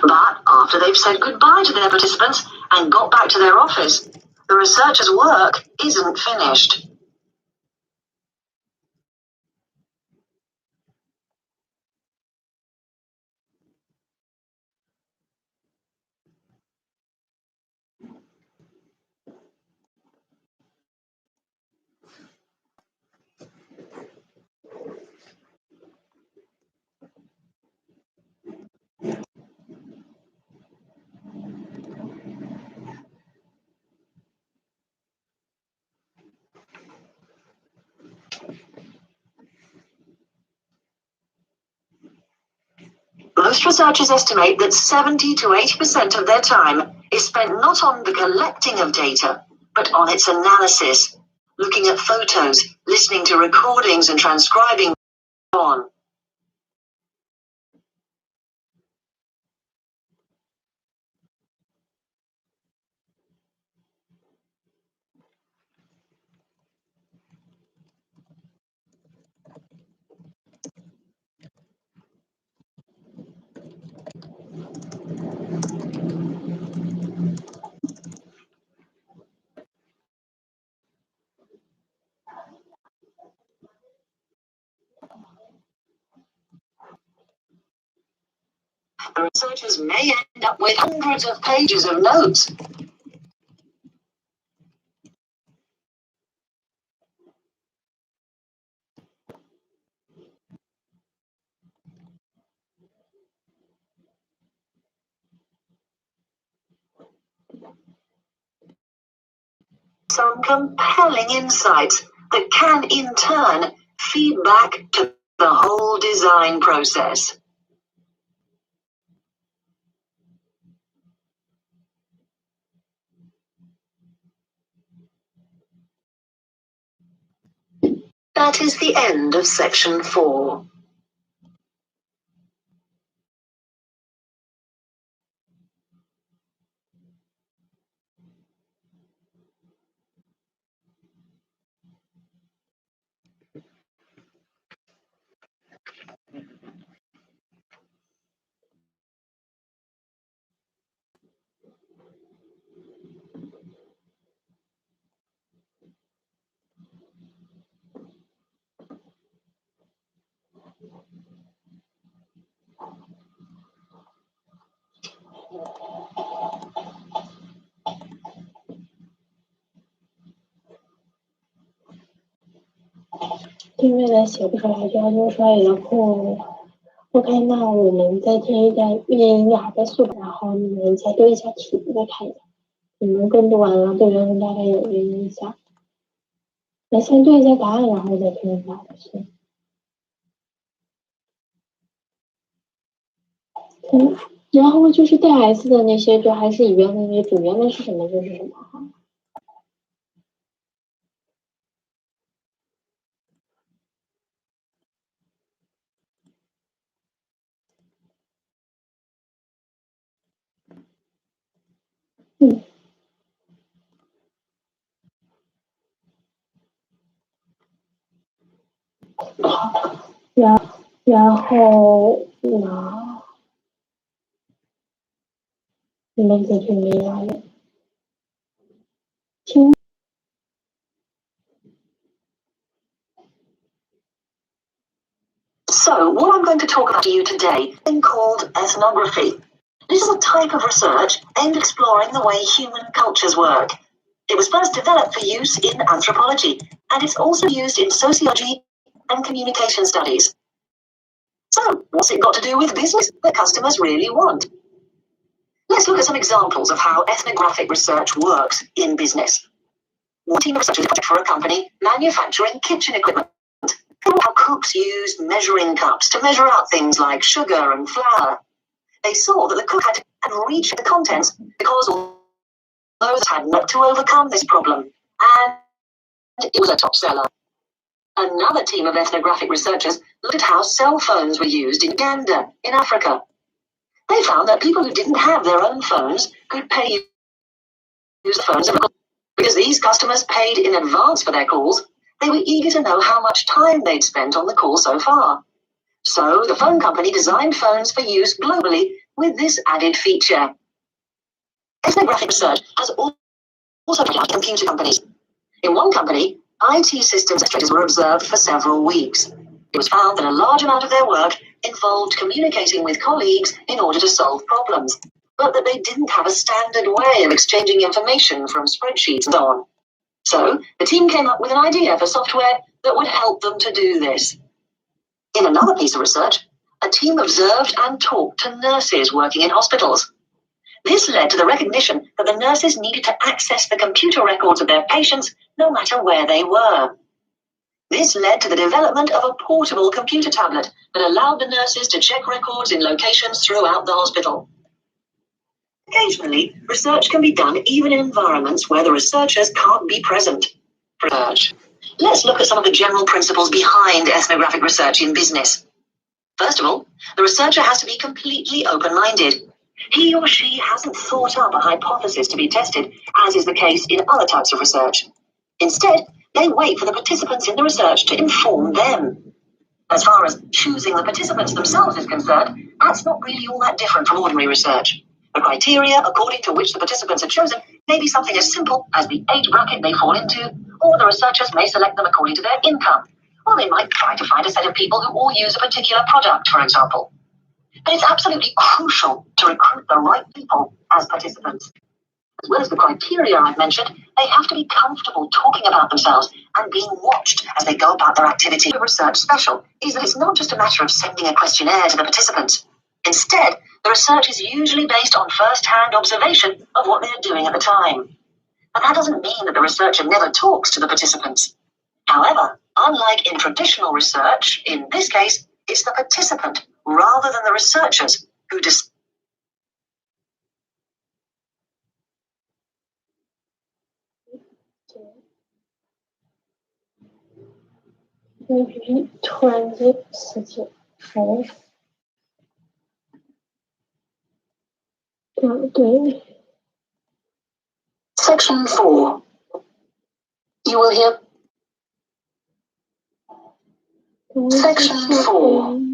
But after they've said goodbye to their participants and got back to their office, the researchers' work isn't finished. Most researchers estimate that 70 to 80% of their time is spent not on the collecting of data, but on its analysis, looking at photos, listening to recordings and transcribing on. The researchers may end up with hundreds of pages of notes. Some compelling insights that can in turn feed back to the whole design process. That is the end of section 4.对面的写不出来，就要多出来一个空。OK， 那我们再听一下乐音雅的速度，然后你们再对一下题，再看一下，你们跟读完了，对人大概有一个印象。来先对一下答案，然后再听一下老师。然后就是带 S 的那些，就还是以原文为主，原文是什么就是什么哈。好，然后你们再听一下的，听。So, what I'm going to talk about to you today is called ethnography. This is a type of research aimed at exploring the way human cultures work. It was first developed for use in anthropology, and it's also used in sociology and communication studies. So, what's it got to do with business that customers really want? Let's look at some examples of how ethnographic research works in business. One team of researchers for a company manufacturing kitchen equipment. How cooks used measuring cups to measure out things like sugar and flour. They saw that the cook had to reach the contents because although they had not to overcome this problem, and it was a top seller. Another team of ethnographic researchers looked at how cell phones were used in Uganda, in Africa. They found that people who didn't have their own phones could pay use the phones because these customers paid in advance for their calls. They were eager to know how much time they'd spent on the call so far. So the phone company designed phones for use globally with this added feature. Ethnographic research has also carried out computer companies. In one company, IT systems administrators were observed for several weeks. It was found that a large amount of their work involved communicating with colleagues in order to solve problems, but that they didn't have a standard way of exchanging information from spreadsheets and so on. So, the team came up with an idea for software that would help them to do this. In another piece of research, a team observed and talked to nurses working in hospitals. This led to the recognition that the nurses needed to access the computer records of their patients no matter where they were. This led to the development of a portable computer tablet that allowed the nurses to check records in locations throughout the hospital. Occasionally, research can be done even in environments where the researchers can't be present. Research. Let's look at some of the general principles behind ethnographic research in business. First of all, the researcher has to be completely open-minded. He or she hasn't thought up a hypothesis to be tested, as is the case in other types of research. Instead, they wait for the participants in the research to inform them. As far as choosing the participants themselves is concerned, that's not really all that different from ordinary research. The criteria according to which the participants are chosen may be something as simple as the age bracket they fall into, or the researchers may select them according to their income, or they might try to find a set of people who all use a particular product, for example. But it's absolutely crucial to recruit the right people as participants. As well as the criteria I've mentioned, they have to be comfortable talking about themselves and being watched as they go about their activity. The research special is that it's not just a matter of sending a questionnaire to the participants. Instead, the research is usually based on first-hand observation of what they're doing at the time. And that doesn't mean that the researcher never talks to the participants. However, unlike in traditional research, in this case, it's the participant rather than the researchers who decide. APP 突然间死机，对。Section 4. You will hear. Section 4.